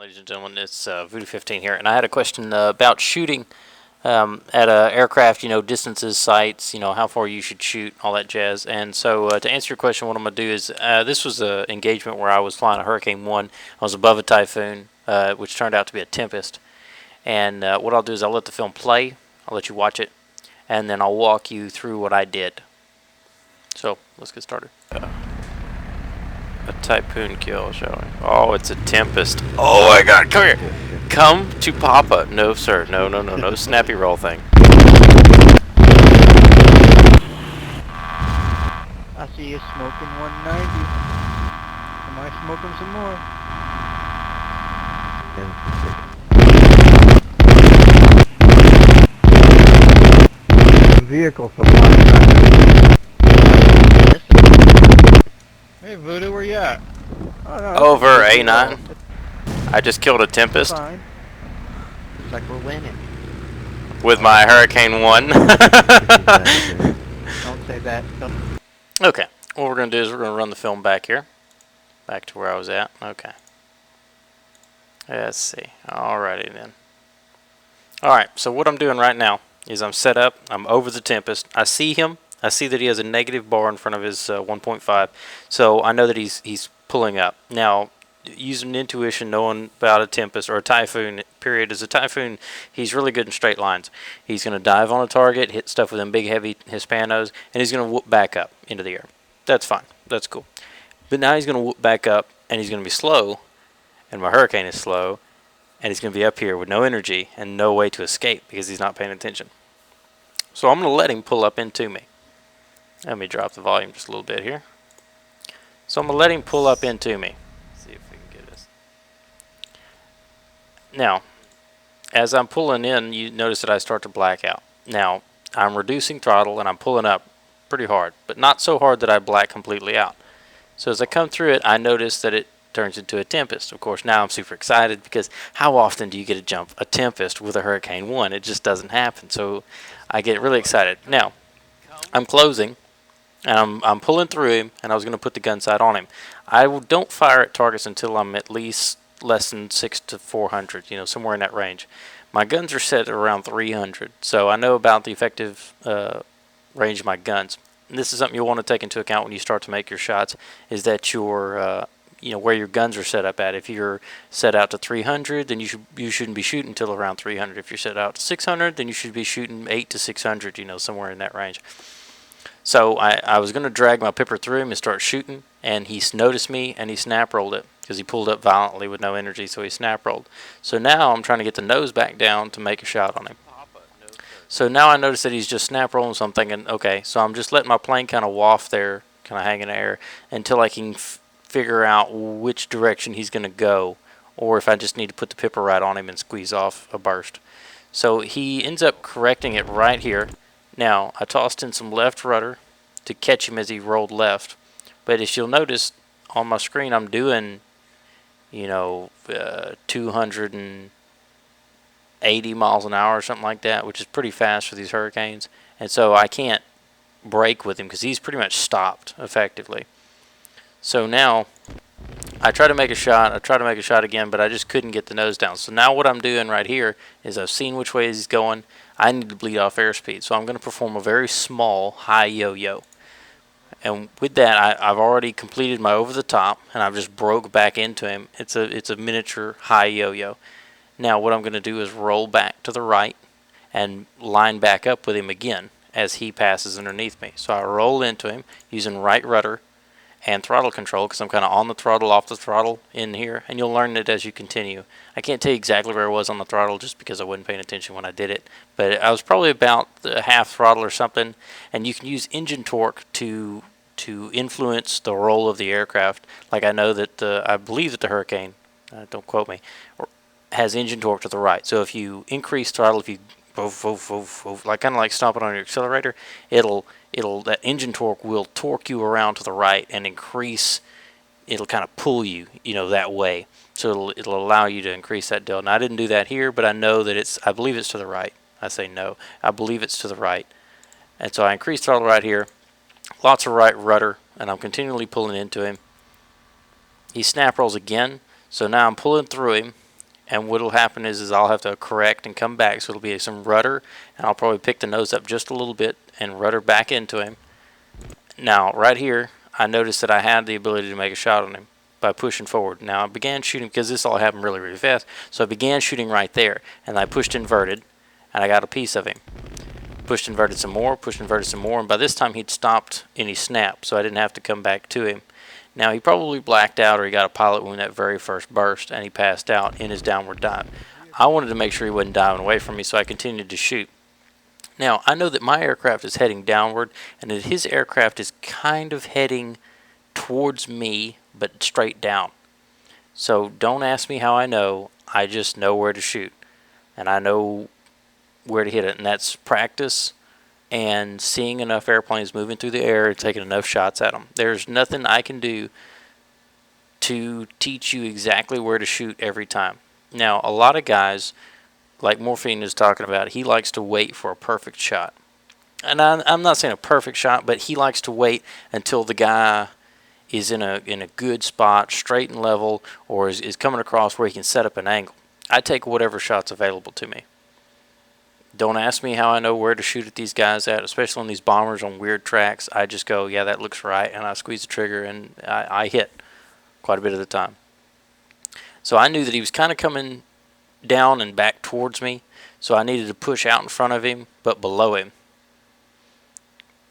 ladies and gentlemen. It's Voodoo15 here, and I had a question about shooting at a aircraft. You know, distances, sights. You know, how far you should shoot, all that jazz. And so, to answer your question, what I'm gonna do is this was an engagement where I was flying a Hurricane 1. I was above a typhoon, which turned out to be a tempest. And what I'll do is I'll let the film play. I'll let you watch it, and then I'll walk you through what I did. So let's get started. A typhoon kill showing. Oh, it's a tempest. Oh my god, come here. Come to Papa. No, sir. No, no, no, no snappy roll thing. I see you smoking 190. Am I smoking some more? Vehicle supply. Hey Voodoo, where you at? Oh, no, Over A9. I just killed a tempest. Fine. Looks like we're winning. With my Hurricane 1. Don't say that. Don't. Okay, what we're going to do is we're going to run the film back here. Back to where I was at. Okay. Let's see. Alrighty then. Alright, so what I'm doing right now is I'm set up. I'm over the tempest. I see him. I see that he has a negative bar in front of his 1.5. So I know that he's pulling up. Now, using intuition, knowing about a tempest or a typhoon, period, as a typhoon, he's really good in straight lines. He's going to dive on a target, hit stuff with them big, heavy Hispanos, and he's going to whoop back up into the air. That's fine. That's cool. But now he's going to whoop back up, and he's going to be slow, and my Hurricane is slow, and he's going to be up here with no energy and no way to escape because he's not paying attention. So I'm going to let him pull up into me. Let me drop the volume just a little bit here. So I'm going to let him pull up into me. See if we can get this. Now, as I'm pulling in, you notice that I start to black out. Now, I'm reducing throttle and I'm pulling up pretty hard, but not so hard that I black completely out. So as I come through it, I notice that it turns into a tempest. Of course, now I'm super excited because how often do you get to jump a tempest with a Hurricane 1? It just doesn't happen. So I get really excited. Now, I'm closing. And I'm pulling through him, and I was going to put the gun sight on him. I don't fire at targets until I'm at least less than 600 to 400, you know, somewhere in that range. My guns are set at around 300, so I know about the effective range of my guns. And this is something you'll want to take into account when you start to make your shots, is that your, you know, where your guns are set up at. If you're set out to 300, then you shouldn't be shooting until around 300. If you're set out to 600, then you should be shooting 8 to 600, you know, somewhere in that range. So I was going to drag my pipper through him and start shooting, and he noticed me and he snap rolled it because he pulled up violently with no energy, so he snap rolled. So now I'm trying to get the nose back down to make a shot on him. So now I notice that he's just snap rolling, so I'm thinking, okay, so I'm just letting my plane kind of waft there, kind of hang in the air until I can figure out which direction he's going to go, or if I just need to put the pipper right on him and squeeze off a burst. So he ends up correcting it right here. Now, I tossed in some left rudder to catch him as he rolled left. But as you'll notice on my screen, I'm doing, you know, 280 miles an hour or something like that, which is pretty fast for these Hurricanes. And so I can't brake with him because he's pretty much stopped effectively. So now I try to make a shot. I try to make a shot again, but I just couldn't get the nose down. So now what I'm doing right here is I've seen which way he's going. I need to bleed off airspeed, so I'm going to perform a very small high yo-yo. And with that, I've already completed my over the top, and I've just broke back into him. It's a miniature high yo-yo. Now what I'm going to do is roll back to the right and line back up with him again as he passes underneath me. So I roll into him using right rudder and throttle control because I'm kind of on the throttle, off the throttle in here, and you'll learn it as you continue. I can't tell you exactly where I was on the throttle just because I wasn't paying attention when I did it, but I was probably about half throttle or something, and you can use engine torque to influence the roll of the aircraft. Like I know that I believe that the Hurricane, don't quote me, has engine torque to the right. So if you increase throttle, if you like kind of like stomping on your accelerator, that engine torque will torque you around to the right and increase. It'll kind of pull you, you know, that way. So it'll allow you to increase that delta. Now I didn't do that here, but I know that I believe it's to the right. I say no. I believe it's to the right. And so I increased throttle right here. Lots of right rudder, and I'm continually pulling into him. He snap rolls again, so now I'm pulling through him, and what'll happen is I'll have to correct and come back, so it'll be some rudder, and I'll probably pick the nose up just a little bit and rudder back into him. Now, right here, I noticed that I had the ability to make a shot on him by pushing forward. Now, I began shooting, because this all happened really, really fast, so I began shooting right there, and I pushed inverted, and I got a piece of him. Pushed inverted some more, and by this time he'd stopped any snap, so I didn't have to come back to him. Now, he probably blacked out, or he got a pilot wound that very first burst, and he passed out in his downward dive. I wanted to make sure he wasn't diving away from me, so I continued to shoot. Now, I know that my aircraft is heading downward, and that his aircraft is kind of heading towards me, but straight down. So don't ask me how I know. I just know where to shoot, and I know where to hit it, and that's practice and seeing enough airplanes moving through the air and taking enough shots at them. There's nothing I can do to teach you exactly where to shoot every time. Now, a lot of guys, like Morphine is talking about, he likes to wait for a perfect shot. And I'm not saying a perfect shot, but he likes to wait until the guy is in a good spot, straight and level, or is coming across where he can set up an angle. I take whatever shot's available to me. Don't ask me how I know where to shoot at these guys at, especially on these bombers on weird tracks. I just go, yeah, that looks right, and I squeeze the trigger, and I hit quite a bit of the time. So I knew that he was kind of coming down and back towards me, so I needed to push out in front of him, but below him,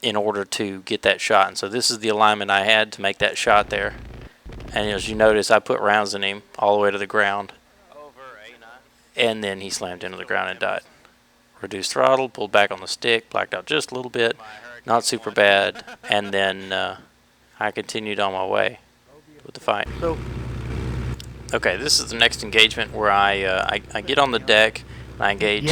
in order to get that shot. And so this is the alignment I had to make that shot there. And as you notice, I put rounds in him all the way to the ground, and then he slammed into the ground and died. Reduced throttle, pulled back on the stick, blacked out just a little bit, not super bad, and then I continued on my way with the fight. Okay, this is the next engagement where I get on the deck and I engage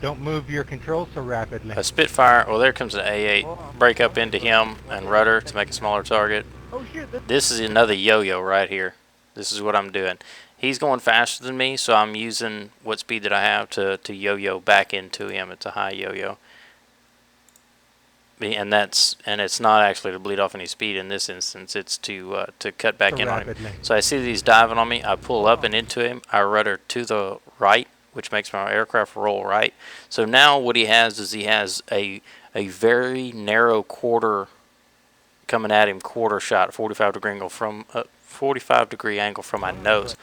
don't move your controls so rapidly. a Spitfire. Well, there comes an A8. Break up into him and rudder to make a smaller target. Oh shit! This is another yo-yo right here. This is what I'm doing. He's going faster than me, so I'm using what speed that I have to yo-yo back into him. It's a high yo-yo. And it's not actually to bleed off any speed in this instance. It's to cut back in on him. So I see that he's diving on me. I pull up and into him. I rudder to the right, which makes my aircraft roll right. So now what he has is he has a very narrow quarter coming at him, quarter shot, 45-degree angle from 45-degree angle from my nose.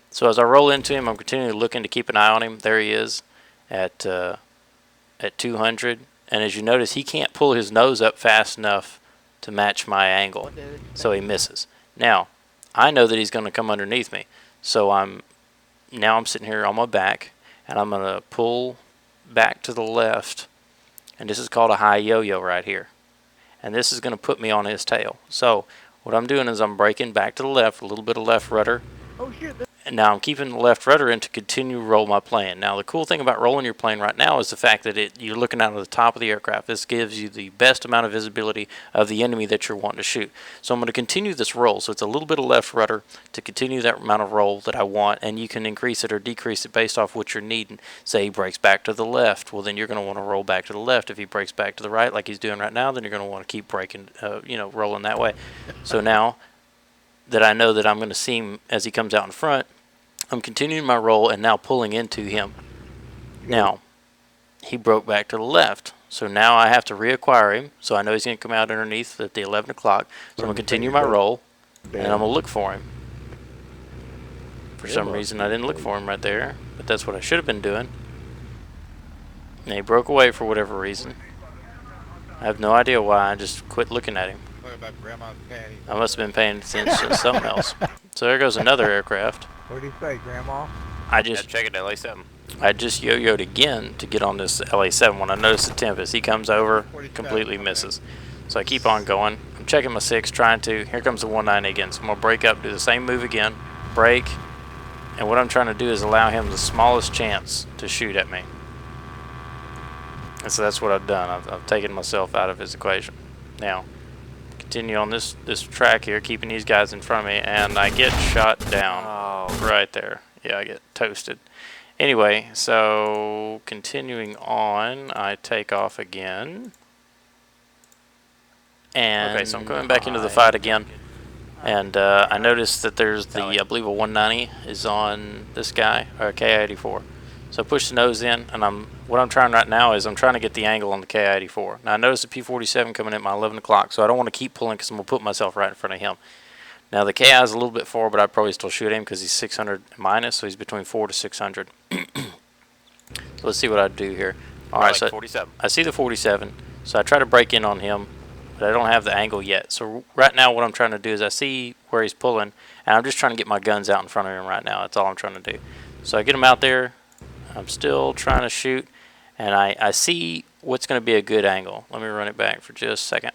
So as I roll into him, I'm continuing looking to keep an eye on him. There he is at 200. And as you notice, he can't pull his nose up fast enough to match my angle. So he misses. Now, I know that he's going to come underneath me. So I'm sitting here on my back, and I'm going to pull back to the left. And this is called a high yo-yo right here. And this is going to put me on his tail. So what I'm doing is I'm braking back to the left, a little bit of left rudder. Oh shit! And now I'm keeping the left rudder in to continue to roll my plane. Now the cool thing about rolling your plane right now is the fact that you're looking out of the top of the aircraft. This gives you the best amount of visibility of the enemy that you're wanting to shoot. So I'm going to continue this roll. So it's a little bit of left rudder to continue that amount of roll that I want, and you can increase it or decrease it based off what you're needing. Say he breaks back to the left, well then you're going to want to roll back to the left. If he breaks back to the right like he's doing right now, then you're going to want to keep breaking, rolling that way. So now that I know that I'm going to see him as he comes out in front, I'm continuing my roll and now pulling into him. Now, he broke back to the left. So now I have to reacquire him. So I know he's going to come out underneath at the 11 o'clock. So I'm going to continue my roll, and I'm going to look for him. For some reason, I didn't look for him right there, but that's what I should have been doing. And he broke away for whatever reason. I have no idea why. I just quit looking at him. I must have been paying attention to something else. So there goes another aircraft. What did he say, Grandma? I just check it, LA7. I just yo-yoed again to get on this LA7 when I notice the Tempest. He comes over, completely misses. So I keep on going. I'm checking my 6, trying to. Here comes the 190 again. So I'm going to break up, do the same move again, break. And what I'm trying to do is allow him the smallest chance to shoot at me. And so that's what I've done. I've taken myself out of his equation. Now, continue on this track here, keeping these guys in front of me, and I get shot down right there. Yeah, I get toasted. Anyway, so continuing on, I take off again. And okay, so I'm coming back into the fight again. And I noticed that there's the, I believe a 190 is on this guy, or KI-84. So I push the nose in, and what I'm trying right now is I'm trying to get the angle on the KI-84. Now I noticed the P-47 coming at my 11 o'clock, so I don't want to keep pulling because I'm going to put myself right in front of him. Now the KI is a little bit far, but I'd probably still shoot him because he's 600 minus, so he's between 4 to 600. So let's see what I do here. All right, so 47. I see the 47, so I try to break in on him, but I don't have the angle yet. So right now what I'm trying to do is I see where he's pulling, and I'm just trying to get my guns out in front of him right now. That's all I'm trying to do. So I get him out there. I'm still trying to shoot, and I see what's going to be a good angle. Let me run it back for just a second.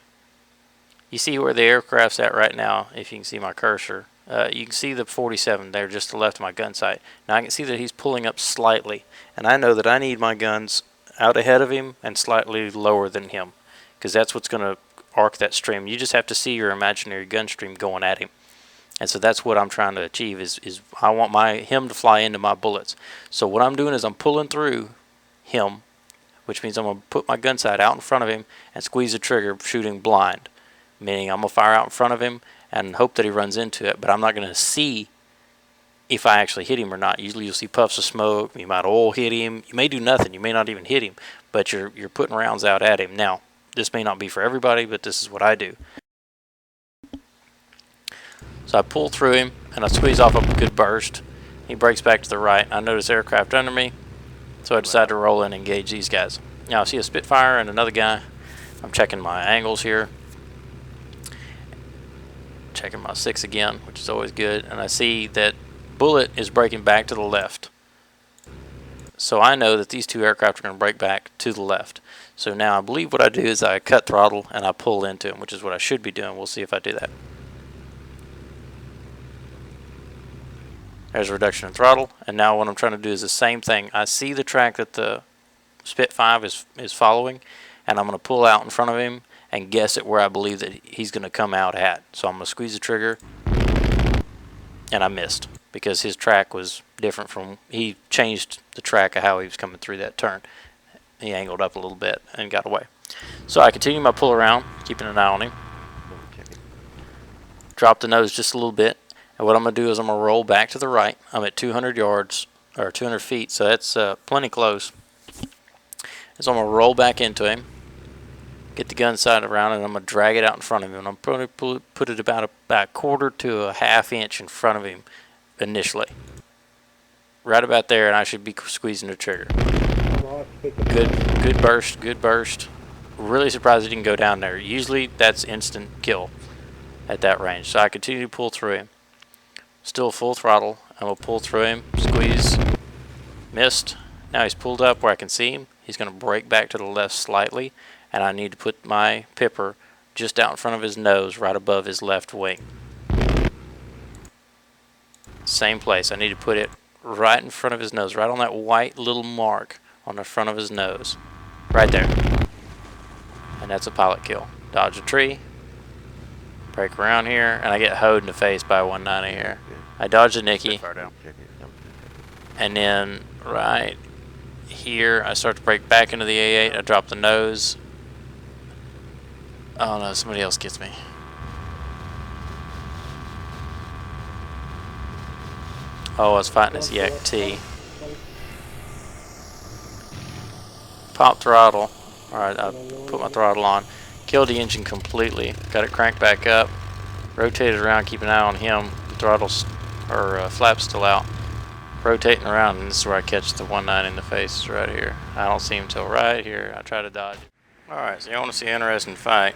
You see where the aircraft's at right now, if you can see my cursor. You can see the 47 there just to the left of my gun sight. Now I can see that he's pulling up slightly, and I know that I need my guns out ahead of him and slightly lower than him, because that's what's going to arc that stream. You just have to see your imaginary gun stream going at him. And so that's what I'm trying to achieve is I want him to fly into my bullets. So what I'm doing is I'm pulling through him, which means I'm going to put my gun sight out in front of him and squeeze the trigger shooting blind. Meaning I'm going to fire out in front of him and hope that he runs into it, but I'm not going to see if I actually hit him or not. Usually you'll see puffs of smoke, you might all hit him, you may do nothing, you may not even hit him, but you're putting rounds out at him. Now, this may not be for everybody, but this is what I do. So I pull through him and I squeeze off a good burst. He breaks back to the right. I notice aircraft under me, so I decide to roll in and engage these guys. Now I see a Spitfire and another guy. I'm checking my angles here. Checking my 6 again, which is always good, and I see that bullet is breaking back to the left. So I know that these two aircraft are going to break back to the left. So now I believe what I do is I cut throttle and I pull into them, which is what I should be doing. We'll see if I do that. There's a reduction in throttle, and now what I'm trying to do is the same thing. I see the track that the Spitfire is following, and I'm going to pull out in front of him and guess at where I believe that he's going to come out at. So I'm going to squeeze the trigger, and I missed because his track was different from, he changed the track of how he was coming through that turn. He angled up a little bit and got away. So I continue my pull around, keeping an eye on him. Drop the nose just a little bit, and what I'm going to do is I'm going to roll back to the right. I'm at 200 yards, or 200 feet, so that's plenty close. So I'm going to roll back into him, get the gun sight around, and I'm going to drag it out in front of him. And I'm going to put it about a quarter to a half inch in front of him initially. Right about there, and I should be squeezing the trigger. Good burst, good burst. Really surprised it didn't go down there. Usually that's instant kill at that range. So I continue to pull through him. Still full throttle. I'm going to pull through him, squeeze, missed. Now he's pulled up where I can see him. He's going to break back to the left slightly, and I need to put my pipper just out in front of his nose, right above his left wing. Same place. I need to put it right in front of his nose, right on that white little mark on the front of his nose. Right there. And that's a pilot kill. Dodge a tree, break around here, and I get hoed in the face by a 190 here. I dodge a Nicky, and then right here I start to break back into the A8. I drop the nose. Oh no, somebody else gets me. Oh, I was fighting this Yak T. Pop throttle. Alright, I put my throttle on. Killed the engine completely. Got it cranked back up. Rotated around, keep an eye on him. The throttle's, or flap's still out. Rotating around, and this is where I catch the 190 in the face. It's right here. I don't see him till right here. I try to dodge it. Alright, so you want to see an interesting fight.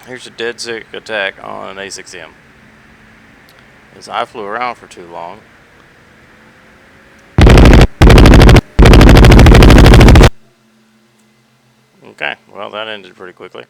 Here's a dead sick attack on an A6M. As I flew around for too long. Okay, well that ended pretty quickly.